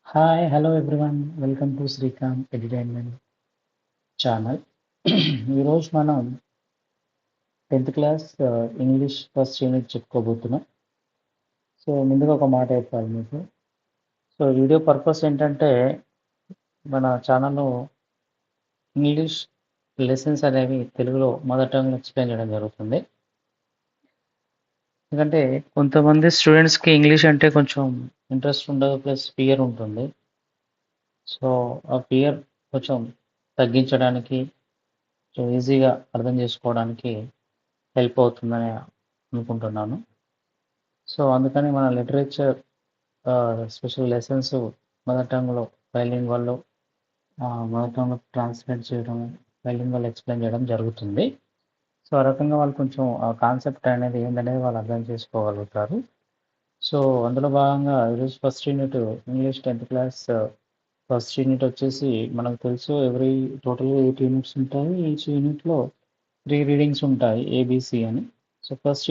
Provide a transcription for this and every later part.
Hi! Hello everyone. Welcome to Srikanth entertainment channel. ఈరోజు మనం 10థ్ క్లాస్ ఇంగ్లీష్ ఫస్ట్ యూనిట్ చెప్పుకోబోతున్నాం. సో, ముందుగా ఒక మాట చెప్పాలి మీకు. సో, వీడియో పర్పస్ ఏంటంటే, మన ఛానల్‌లో ఇంగ్లీష్ లెసన్స్ అనేవి తెలుగులో మదర్ టంగ్‌లో ఎక్స్‌ప్లెయిన్ చేయడం జరుగుతుంది. ఎందుకంటే, కొంతమంది స్టూడెంట్స్‌కి ఇంగ్లీష్ అంటే కొంచెం ఇంట్రెస్ట్ ఉండదు. ప్లస్ ఫియర్ ఉంటుంది. సో, ఆ ఫియర్ కొంచెం తగ్గించడానికి, సో, ఈజీగా అర్థం చేసుకోవడానికి హెల్ప్ అవుతుందని అనుకుంటున్నాను. సో, అందుకని మన లిటరేచర్ స్పెషల్ లెసన్స్ మదర్ టంగ్‌లో బైలింగ్వల్‌లో మదర్ టంగ్‌లో ట్రాన్స్లేట్ చేయడం, బైలింగ్వల్ ఎక్స్‌ప్లెయిన్ చేయడం జరుగుతుంది. సో, ఆ రకంగా వాళ్ళు కొంచెం ఆ కాన్సెప్ట్ అనేది ఏందనేది వాళ్ళు అర్థం చేసుకోగలుగుతారు. సో, అందులో భాగంగా ఈరోజు ఫస్ట్ యూనిట్ ఇంగ్లీష్ 10థ్ క్లాస్ ఫస్ట్ యూనిట్ వచ్చేసి మనకు తెలుసు టోటల్‌గా 8 యూనిట్స్ ఉంటాయి. ఈచ్ యూనిట్‌లో 3 రీడింగ్స్ ఉంటాయి ఏబీసీ అని. సో, ఫస్ట్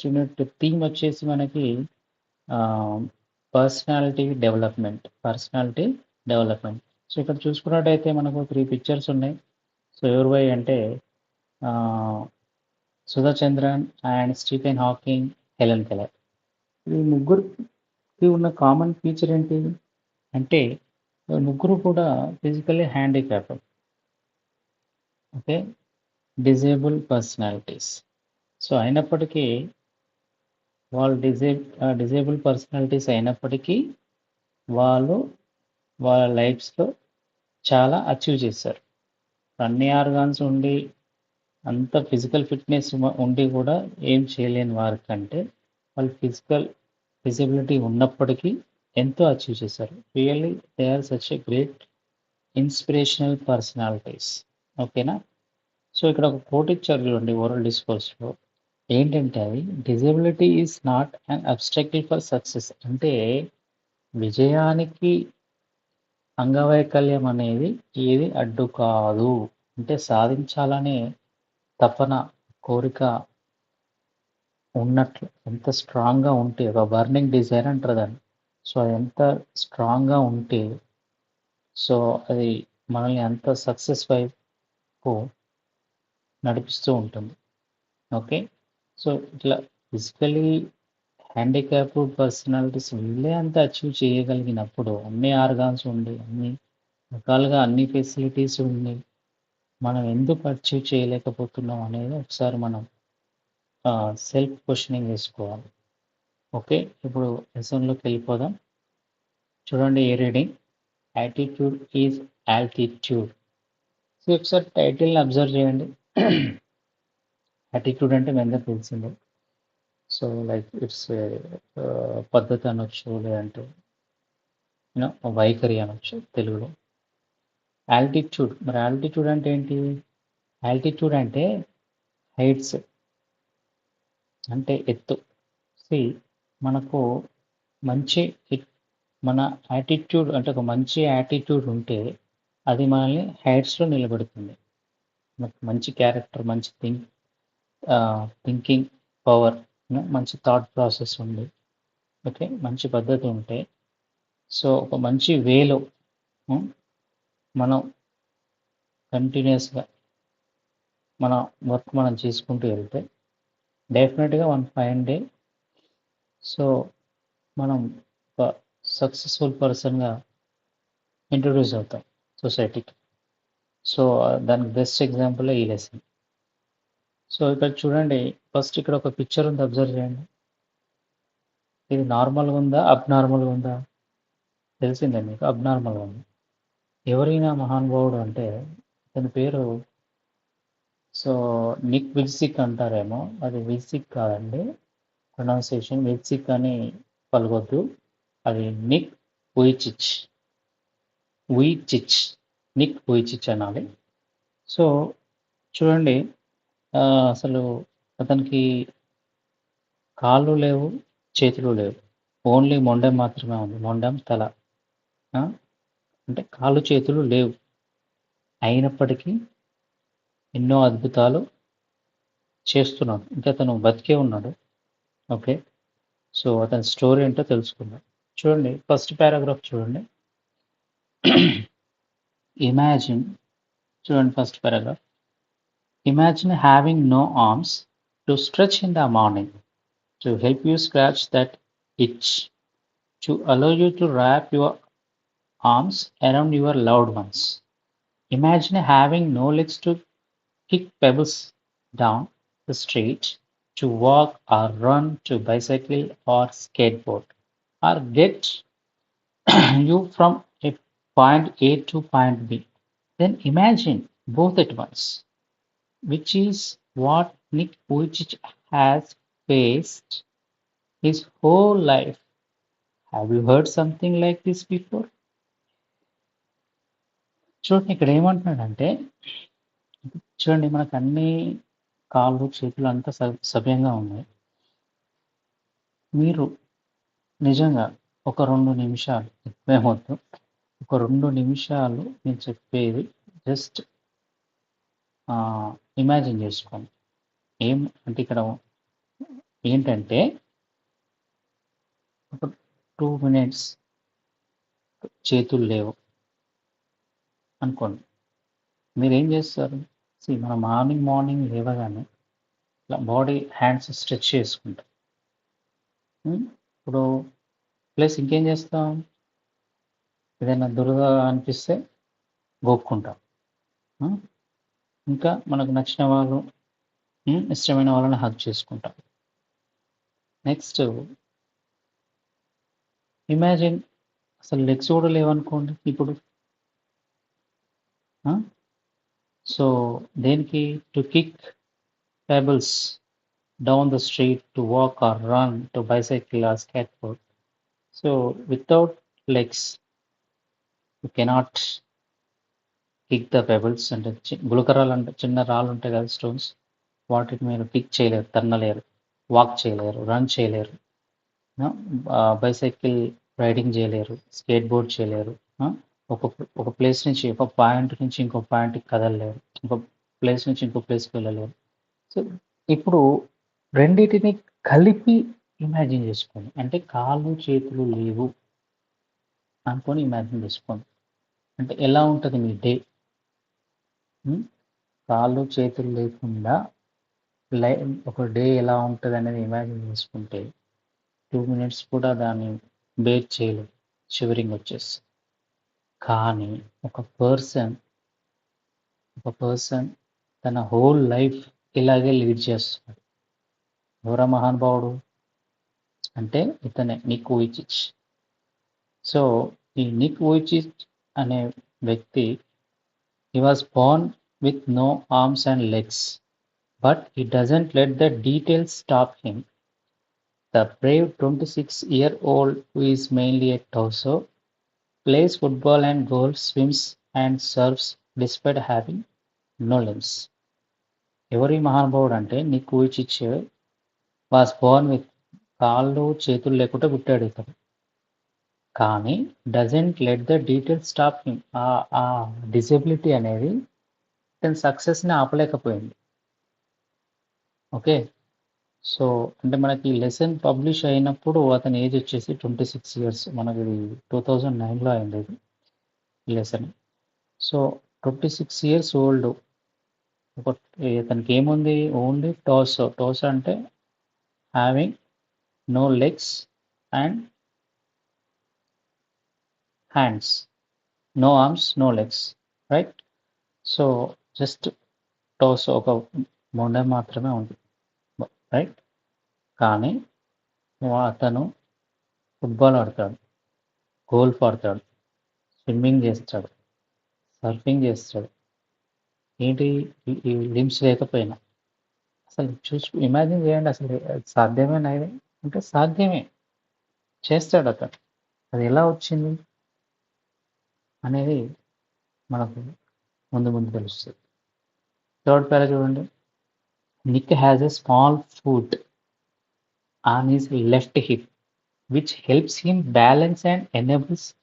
యూనిట్ థీమ్ వచ్చేసి మనకి ఆహ్, పర్సనాలిటీ డెవలప్‌మెంట్. సో, ఇక్కడ చూసుకున్నట్టయితే మనకు 3 పిక్చర్స్ ఉన్నాయి. సో, ఎవరివై అంటే ఆహ్, 'Sudha Chandran' and 'Stephen Hawking', 'Helen Keller'. ఈ ముగ్గురికి ఉన్న కామన్ ఫీచర్ ఏంటి? అంటే ముగ్గురు కూడా physically handicapped. Okay. Disable personalities. So, అయినప్పటికీ వాళ్ళు డిజేబుల్ పర్సనాలిటీస్ అయినప్పటికీ వాళ్ళు వాళ్ళ లైఫ్స్‌లో చాలా అచీవ్ చేశారు. అన్ని ఆర్గాన్స్ ఉండి, అంత ఫిజికల్ ఫిట్‌నెస్ ఉండి కూడా ఏం చేయలేని వారికంటే, వాళ్ళు ఫిజిబిలిటీ ఉన్నప్పటికీ ఎంతో అచీవ్ చేశారు. Really they are such a great inspirational personalities. ఓకేనా? సో, ఇక్కడ ఒక కోట్ ఇచ్చారు చూడండి ఓరల్ డిస్కోర్స్‌లో. ఏంటంటే అది disability is not an obstacle for success. అంటే విజయానికి అంగవైకల్యం అనేది ఏది అడ్డు కాదు. అంటే సాధించాలనే తపన, కోరిక ఉన్నట్లు ఎంత స్ట్రాంగ్‌గా ఉంటే ఒక బర్నింగ్ డిజైర్ అంటారు దాన్ని. సో, అది ఎంత స్ట్రాంగ్‌గా ఉంటే సో, అది మనల్ని అంత సక్సెస్ వైపు నడిపిస్తూ ఉంటుంది. ఓకే. సో, ఇట్లా ఫిజికల్లీ హ్యాండిక్యాప్డ్ పర్సనాలిటీస్ వీళ్ళే అంత అచీవ్ చేయగలిగినప్పుడు, అన్ని ఆర్గాన్స్ ఉండి, అన్ని రకాలుగా అన్ని ఫెసిలిటీస్ ఉండి, మనం ఎందుకు అచీవ్ చేయలేకపోతున్నాం అనేది ఒకసారి మనం సెల్ఫ్ క్వెషనింగ్ చేసుకోవాలి. ఓకే. ఇప్పుడు లెసన్‌లోకి వెళ్ళిపోదాం. చూడండి a reading. Attitude is altitude. So, ఒకసారి టైటిల్‌ని అబ్జర్వ్ చేయండి. యాటిట్యూడ్ అంటే మీ అందరికి తెలిసిందే. సో, లైక్ ఇట్స్ పద్ధతి అనొచ్చు, లేదంటే వైఖరి అనొచ్చు తెలుగులో. ఆల్టిట్యూడ్ అంటే ఏంటి? ఆల్టిట్యూడ్ అంటే హైట్స్, అంటే ఎత్తు. సీ, మనకు మంచి ఇట్ మన యాటిట్యూడ్ అంటే ఒక మంచి యాటిట్యూడ్ ఉంటే అది మనల్ని హైట్స్‌లో నిలబెడుతుంది. మనకు మంచి క్యారెక్టర్, మంచి థింకింగ్ పవర్, మంచి థాట్ ప్రాసెస్ ఉంది. ఓకే. మంచి పద్ధతి ఉంటే సో, ఒక మంచి వేలో హ్మ్, మనం కంటిన్యూయస్‌గా మన వర్క్ మనం చేసుకుంటూ వెళ్తే డెఫినిట్‌గా వన్ ఫైన్ డే సో, మనం ఒక సక్సెస్‌ఫుల్ పర్సన్‌గా ఇంట్రొడ్యూస్ అవుతాం సొసైటీకి. సో, దానికి బెస్ట్ ఎగ్జాంపులే ఈ లెసన్. సో, ఇక్కడ చూడండి, ఫస్ట్ ఇక్కడ ఒక పిక్చర్ ఉంది, అబ్జర్వ్ చేయండి. ఇది నార్మల్‌గా ఉందా? అబ్‌నార్మల్‌గా ఉందా? తెలిసిందా మీకు? అబ్‌నార్మల్‌గా ఉంది. ఎవరైనా మహానుభావుడు అంటే అతని పేరు సో, నిక్ విల్సిక్ అంటారేమో. అది విల్సిక్ కాదండి. ప్రొనౌన్సియేషన్ విల్సిక్ అని పలకొద్దు. అది Nick Vujicic. Vujicic. Nick Vujicic అనాలి. సో, చూడండి, అసలు అతనికి కాళ్ళు లేవు, చేతులు లేవు. ఓన్లీ మొండెం మాత్రమే ఉంది. మొండెం, తల. ఆ! అంటే కాళ్ళు, చేతులు లేవు. అయినప్పటికీ ఎన్నో అద్భుతాలు చేస్తున్నాడు. అంటే అతను బతికే ఉన్నాడు. ఓకే. సో, అతని స్టోరీ ఏంటో తెలుసుకుందాం. చూడండి ఫస్ట్ పారాగ్రాఫ్ చూడండి. ఇమాజిన్ చూడండి first paragraph. Imagine having no arms to stretch in the morning, to help you scratch that itch, to allow you to wrap your arms around your loved ones. Imagine having no legs to kick pebbles down the street, to walk or run, to bicycle or skateboard, or get you from a point A to point B. Then imagine both at once, which is what Nick Vujicic has faced his whole life. Have you heard something like this before? చూడండి ఇక్కడ ఏమంటున్నాడంటే, చూడండి మనకు అన్ని కాళ్ళు చేతులు అంతా సవ్యంగా ఉన్నాయి. మీరు నిజంగా ఒక 2 నిమిషాలు, ఎక్కువేమొద్దు, ఒక 2 నిమిషాలు నేను చెప్పేది జస్ట్ ఇమాజిన్ చేసుకోండి. ఏం అంటే ఇక్కడ ఏంటంటే ఒక 2 మినిట్స్ చేతులు లేవు అనుకోండి. మీరేం చేస్తారు? మనం మార్నింగ్ లేవగానే ఇట్లా బాడీ హ్యాండ్స్ స్ట్రెచ్ చేసుకుంటాం. ఇప్పుడు ప్లస్ ఇంకేం చేస్తాం? ఏదైనా దురద అనిపిస్తే గోక్కుంటాం. ఇంకా మనకు నచ్చిన వాళ్ళు, ఇష్టమైన వాళ్ళని హగ్ చేసుకుంటాం. నెక్స్ట్ ఇమాజిన్ అసలు లెగ్స్ కూడా లేవనుకోండి ఇప్పుడు. సో దేనికి? To kick pebbles down the street, to walk or run, to bicycle or skateboard. So without legs you cannot kick the pebbles. అంటే గులకరాలు అంటే చిన్న రాళ్ళు ఉంటాయి కదా, స్టోన్స్, వాటిని మీరు కిక్ చేయలేరు, తన్నలేరు, వాక్ చేయలేరు, రన్ చేయలేరు, బైసైకిల్ రైడింగ్ చేయలేరు, స్కేట్ బోర్డ్ చేయలేరు, ఒక ప్లేస్ నుంచి ఒక పాయింట్ నుంచి ఇంకో పాయింట్కి కదలలేరు, ఇంకో ప్లేస్ నుంచి ఇంకో ప్లేస్కి వెళ్ళలేరు. సో ఇప్పుడు రెండింటిని కలిపి ఇమాజిన్ చేసుకోండి. అంటే కాళ్ళు చేతులు లేవు అనుకొని ఇమాజిన్ చేసుకోండి. అంటే ఎలా ఉంటుంది మీ డే? కాళ్ళు చేతులు లేకుండా ఒక డే ఎలా ఉంటుంది అనేది ఇమాజిన్ చేసుకుంటే 2 మినిట్స్ కూడా దాన్ని బేర్ చేయలేదు, షివరింగ్ వచ్చేసి. కానీ ఒక పర్సన్ తన హోల్ లైఫ్ ఇలాగే లీడ్ చేస్తున్నాడు. ఎవరా మహానుభావుడు అంటే ఇతనే, నిక్ వూయిచిచ్. సో ఈ నిక్ వూయిచిచ్ అనే వ్యక్తి, he was born with no arms and legs, but he doesn't let the details stop him. The brave 26-year-old, who is mainly a torso, plays football and golf, swims and surfs despite having no limbs. ఎవరి మహానుభావుడు అంటే Nick Vujicic was Born with కాళ్ళు చేతులు లేకుండా పుట్టాడు ఇతను. కానీ doesn't let the details stop him. ఆ డిజబిలిటీ అనేది ఇతని సక్సెస్ని ఆపలేకపోయింది. ఓకే, సో అంటే మనకి లెసన్ పబ్లిష్ అయినప్పుడు అతని ఏజ్ వచ్చేసి 26 years. మనకి 2009లో అయింది ఇది లెసన్. So 26 years old. ఇతనికి ఏముంది? ఓన్లీ టోస్ అంటే having no legs and hands, no arms, no legs, right? So just toes, ఒక మొండె మాత్రమే ఉంది, రైట్? కానీ అతను ఫుట్బాల్ ఆడతాడు, గోల్ఫ్ ఆడతాడు, స్విమ్మింగ్ చేస్తాడు, సర్ఫింగ్ చేస్తాడు. ఏంటి ఈ లిమ్స్ లేకపోయినా? అసలు ఇమాజిన్ చేయండి, అసలు సాధ్యమేనా ఇది? అంటే సాధ్యమే, చేస్తాడు అతను. అది ఎలా వచ్చింది అనేది మనకు ముందు తెలుస్తుంది. థర్డ్ పేరా చూడండి. Nick has a small foot on his left hip which helps him balance and enables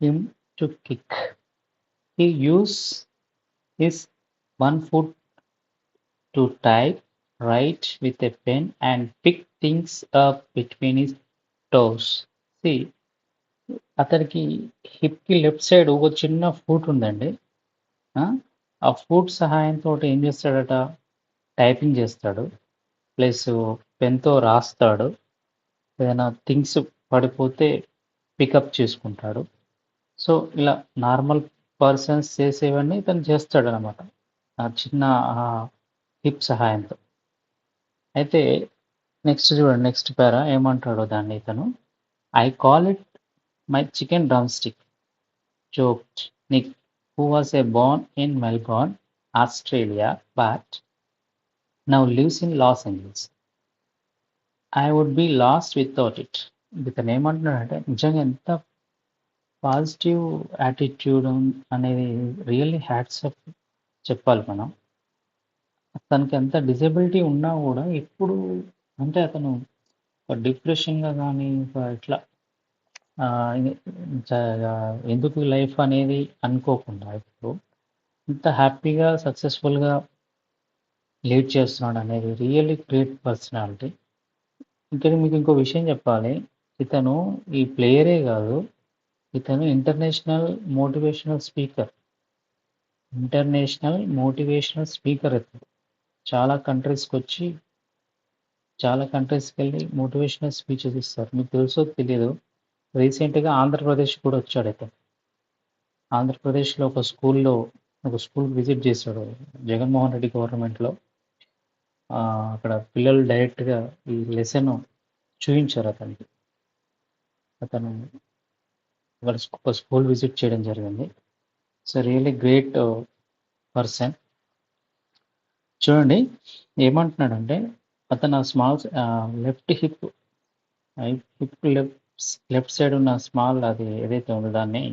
him to kick. He uses his one foot to type, write with a pen, and pick things up between his toes. See, అతనికి హిప్‌కి left side ఒక చిన్న foot ఉందండి. ఆ! ఆ foot సహాయంతోటి ఏం చేస్తాడట, typing చేస్తాడు. Plus పెన్‌తో రాస్తాడు. ఏదైనా థింగ్స్ పడిపోతే పికప్ చేసుకుంటాడు. సో, ఇలా నార్మల్ పర్సన్స్ చేసేవన్నీ ఇతను చేస్తాడనమాట. ఆ చిన్న హిప్ సహాయంతో. అయితే నెక్స్ట్ చూడండి, నెక్స్ట్ పారా ఏమంటాడో దాన్ని ఇతను. I call it my chicken drum stick joked Nick who was a born in Melbourne, Australia but now lives in Los Angeles. I would be lost without it. ఇతను ఏమంటున్నాడంటే నిజంగా ఎంత పాజిటివ్ యాటిట్యూడ్ అనేది really hats off చెప్పాలి మనం. తనకి ఎంత disability ఉన్నా గూడా ఎప్పుడు అంటే అతను ఒక డిప్రెషన్‌గా గానీ, ఇట్లా ఇది చ ఎందుకు లైఫ్ అనేది అనుకోకుండా ఇప్పుడు ఇంత హ్యాపీగా, సక్సెస్‌ఫుల్‌గా లీడ్ చేస్తున్నాడనేది రియల్లీ గ్రేట్ పర్సనాలిటీ. ఇంకా మీకు ఇంకో విషయం చెప్పాలి. ఇతను ఈ ప్లేయరే గాదు. ఇతను motivational speaker. International motivational speaker ఇతను. చాలా కంట్రీస్‌కొచ్చి చాలా కంట్రీస్‌కెళ్ళి మోటివేషనల్ స్పీచెస్ ఇస్తారు. మీకు తెలుసో తెలీదో రీసెంట్‌గా ఆంధ్రప్రదేశ్ కూడా వచ్చాడితను. ఆంధ్రప్రదేశ్‌లో ఒక స్కూల్‌కి విజిట్ చేశాడు. జగన్మోహన్ రెడ్డి గవర్నమెంట్‌లో. అక్కడ పిల్లలు డైరెక్ట్‌గా ఈ లెసన్ చూయించారు అతనికి. అతను ఒక స్కూల్ విజిట్ చేయడం జరిగింది. So, really great person. చూడండి ఏమంటున్నాడంటే అతను left hip hip left side ఉన్న స్మాల్ అది ఏదైతే ఉందో దాన్ని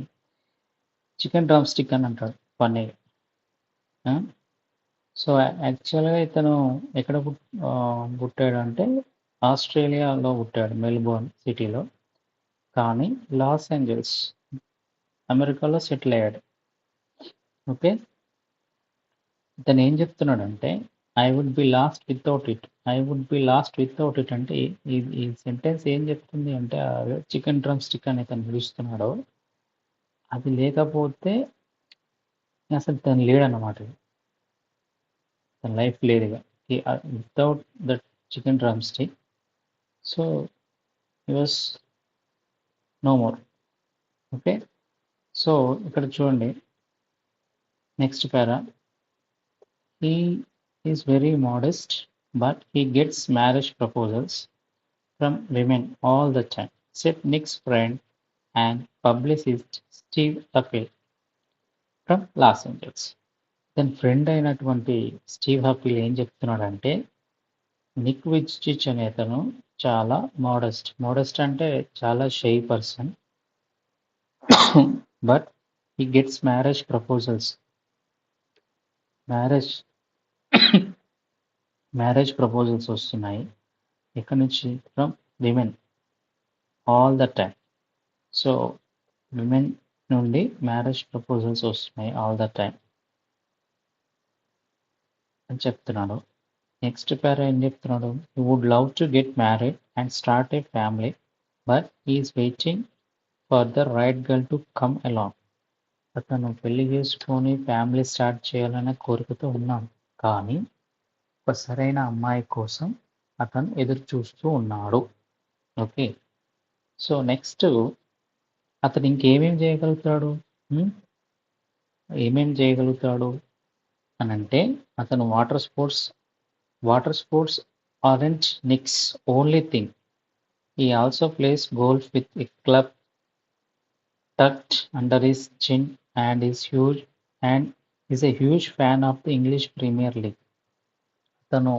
చికెన్ డ్రమ్ స్టిక్ అని అంటాడు ఫన్నీగా. ఆ! సో, యాక్చువల్‌గా ఇతను ఎక్కడ పుట్టాడంటే ఆస్ట్రేలియాలో పుట్టాడు. మెల్బోర్న్ సిటీలో. కానీ లాస్ ఏంజల్స్ అమెరికాలో సెటిల్ అయ్యాడు. ఓకే. ఇతను ఏం చెప్తున్నాడంటే I would be lost without it. I would be lost without it అంటే ఈ సెంటెన్స్ ఏం చెప్తుంది అంటే చికెన్ డ్రమ్ స్టిక్ అని ఇతను పిలుస్తున్నాడో అది లేకపోతే అసలు తను లేడన్నమాట. తన లైఫ్ లేదు ఇగ. Without that chicken drum stick so he was no more. Okay. So, ఇక్కడ చూడండి next para. He is very modest but he gets marriage proposals from women all the time, said Nick's friend and publicist Steve Huffey from Los Angeles. తన friend అయినటువంటి Steve హఫీల్ ఏం చెప్తున్నాడంటే Nick విజ్చిచ్ అనే అతను చాలా modest అంటే చాలా shy person. But he gets marriage marriage proposals వస్తున్నాయి. ఎక్కడి నుంచి? From women all the time. So women నుండి మ్యారేజ్ ప్రపోజల్స్ వస్తున్నాయి ఆల్ ద టైమ్ అని చెప్తున్నాడు. నెక్స్ట్ పారా ఏం చెప్తున్నాడు? He would love to get married and start a family but he is waiting for the right girl to come along. అతను పెళ్లి చేసుకొని family start చేయాలనే కోరికతో ఉన్నాడు. కానీ ఒక సరైన అమ్మాయి కోసం అతను ఎదురు చూస్తూ ఉన్నాడు. ఓకే. సో నెక్స్ట్ అతను ఇంకేమేం చేయగలుగుతాడు? హ్మ్. ఏమేం చేయగలుగుతాడు అనంటే అతను water sports aren't Nick's only thing. He also plays golf with a club tucked under his chin and is a huge fan of the English Premier League. తను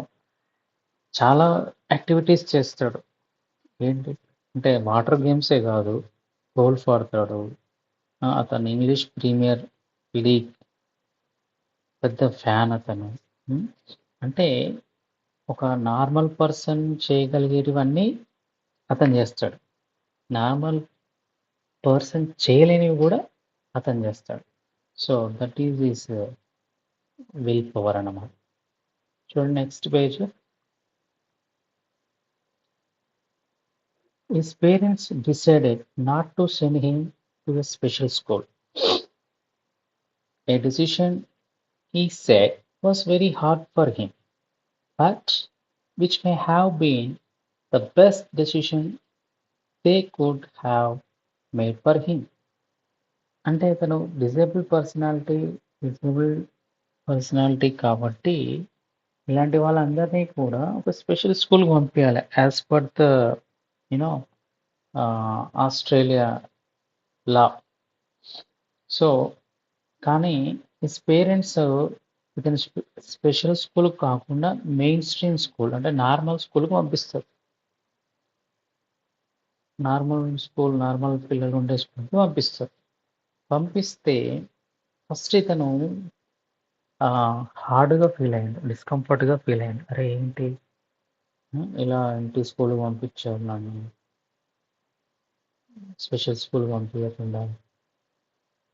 చాలా యాక్టివిటీస్ చేస్తాడు. ఏంటి అంటే వాటర్ గేమ్సే కాదు, గోల్ఫ్ ఆడతాడు. అతను ఇంగ్లీష్ ప్రీమియర్ లీగ్ పెద్ద fan అతను. హ్మ్. అంటే ఒక నార్మల్ పర్సన్ చేయగలిగేటివన్నీ అతను చేస్తాడు. నార్మల్ పర్సన్ చేయలేనివి కూడా అతను చేస్తాడు. So that is his will power అన్నమాట. చూడండి next page. His parents decided not to send him to a special school, a decision he said was very hard for him, but which may have been the best decision they could have made for him. అంటే తను disable personality కాబట్టి ఇలాంటి వాళ్ళందరినీ కూడా ఒక special స్కూల్‌కి పంపియాలి. As per the UNO Australia law. So, కానీ హిస్ పేరెంట్స్ ఇతను స్పెషల్ స్కూల్‌కి కాకుండా మెయిన్ స్ట్రీమ్ స్కూల్ అంటే నార్మల్ స్కూల్‌కి పంపిస్తారు. నార్మల్ పిల్లలు ఉండే స్కూల్‌కి పంపిస్తారు. పంపిస్తే ఫస్ట్ ఇతను హార్డ్‌గా ఫీల్ అయ్యిండు. డిస్కంఫర్ట్‌గా ఫీల్ అయ్యిండు. అరే! ఏంటి ఇలా ఇంటి స్కూల్‌కి పంపించారు నన్ను. స్పెషల్ స్కూల్‌కి పంపియకుండా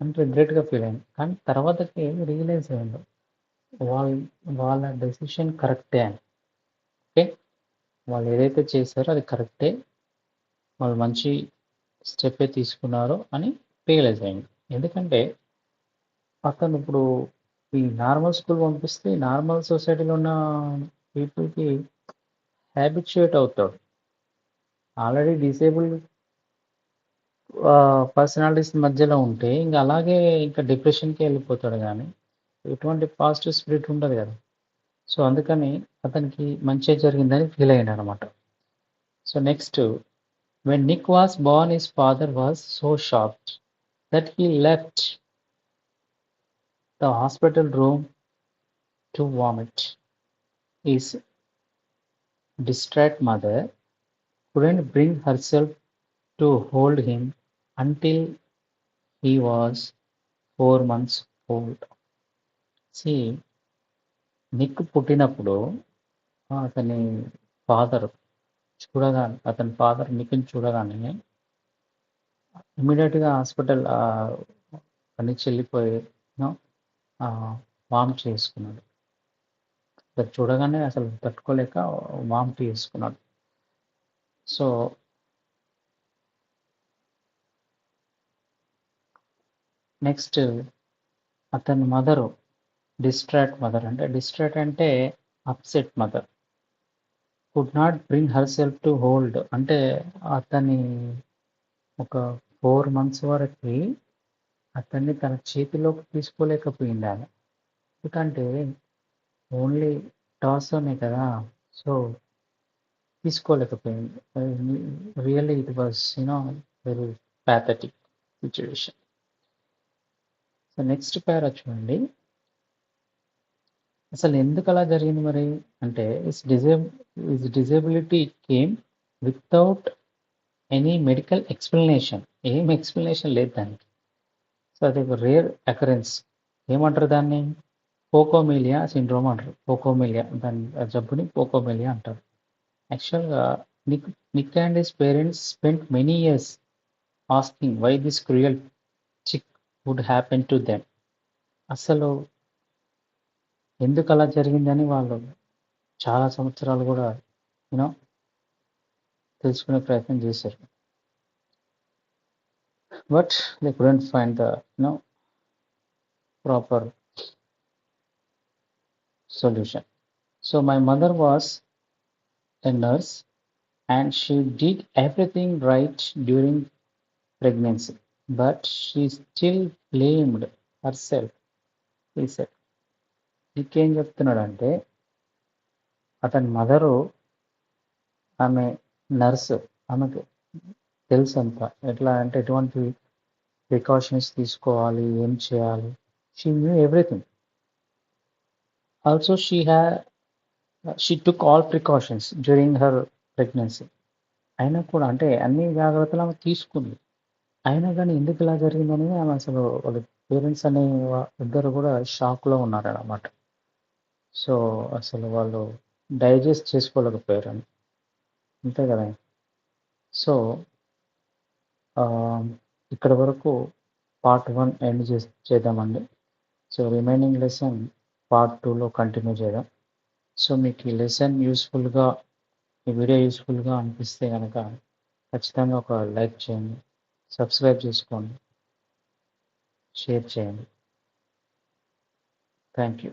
అని రిగ్రెట్‌గా ఫీల్ అయ్యిండు. కానీ తర్వాతకి రియలైజ్ అయ్యిండు. వాళ్ళ వాళ్ళ డెసిషన్ కరెక్టే అని. ఓకే. వాళ్ళు ఏదైతే చేశారో అది కరెక్టే. వాళ్ళు మంచి స్టెప్పే తీసుకున్నారు అని రియలైజ్ అయ్యిండు. ఎందుకంటే అతను ఇప్పుడు ఈ నార్మల్ స్కూల్ పంపిస్తే నార్మల్ సొసైటీలో ఉన్న పీపుల్‌కి హ్యాబిచ్యుయేట్ అవుతాడు. ఆల్రెడీ డిసేబుల్డ్ పర్సనాలిటీస్ మధ్యలో ఉంటే ఇంక అలాగే ఇంకా డిప్రెషన్‌కే వెళ్ళిపోతాడు గానీ, ఎటువంటి పాజిటివ్ స్పిరిట్ ఉండదు గదా! సో, అందుకని అతనికి మంచే జరిగిందని ఫీల్ అయ్యిండనమాట. So, next when Nick was born, his father was so shocked that he left the hospital room to vomit. His distraught mother couldn't bring herself to hold him until he was 4 months old. See, Nick పుట్టినప్పుడు అతని father అతని father నిక్‌ని చూడగానే ఇమ్మీడియేట్‌గా hospital అక్కడి నుంచి వెళ్ళిపోయి vomit చేసుకున్నాడు. అది చూడగానే అసలు తట్టుకోలేక వామిట్ చేసుకున్నాడు. సో, నెక్స్ట్ అతని మదరు డిస్ట్రాక్ట్ అంటే upset mother. Could not bring herself to hold అంటే అతని ఒక 4 మంత్స్ వరకి అతన్ని తన చేతిలోకి తీసుకోలేకపోయింది ఆమె. ఎందుకంటే ఓన్లీ టార్సోనే కదా! సో, తీసుకోలేకపోయింది. Really it was very pathetic situation. So, next para చూడండి. అసలు ఎందుకు అలా జరిగింది మరి అంటే his disability came without any medical explanation. ఏం ఎక్స్‌ప్లనేషన్ లేదు దానికి. సో, అది ఒక రేర్ అకరెన్స్. ఏమంటారు దాన్ని? పోకోమిలియా సిండ్రోమ్ అంటారు. దాని జబ్బుని పోకోమిలియా అంటారు. యాక్చువల్‌గా Nick and his parents spent many years asking why this cruel chick would happen to them. అసలు ఎందుకు అలా జరిగిందని వాళ్ళు చాలా సంవత్సరాలు కూడా యూనో తెలుసుకునే ప్రయత్నం చేశారు. But they couldn't find the proper solution. So my mother was a nurse and she did everything right during pregnancy, but she still blamed herself, he said. ఇంకేం చెప్తున్నాడంటే అతని మదరు ఆమె నర్సు, ఆమెకు తెలుసంతా ఎట్లా అంటే ఎటువంటి ప్రికాషన్స్ తీసుకోవాలి, ఏం చేయాలి. She knew everything. Also she took all precautions during her pregnancy. అయినా కూడా అంటే అన్ని జాగ్రత్తలు ఆమె తీసుకుంది. అయినా కానీ ఎందుకు ఇలా జరిగిందని ఆమె అసలు వాళ్ళ పేరెంట్స్ అనే ఇద్దరు కూడా షాక్‌లో ఉన్నారనమాట. సో, అసలు వాళ్ళు డైజెస్ట్ చేసుకోలేకపోయారు. అంతే కదా! సో, ఇక్కడ వరకు పార్ట్ 1 ఎండ్ చేద్దామండి. సో, రిమైనింగ్ లెసన్ పార్ట్ 2లో కంటిన్యూ చేద్దాం. సో, మీకు ఈ లెసన్ యూస్‌ఫుల్‌గా, ఈ వీడియో యూస్‌ఫుల్‌గా అనిపిస్తే గనక ఖచ్చితంగా ఒక లైక్ చేయండి, సబ్స్క్రైబ్ చేసుకోండి, షేర్ చేయండి. Thank you.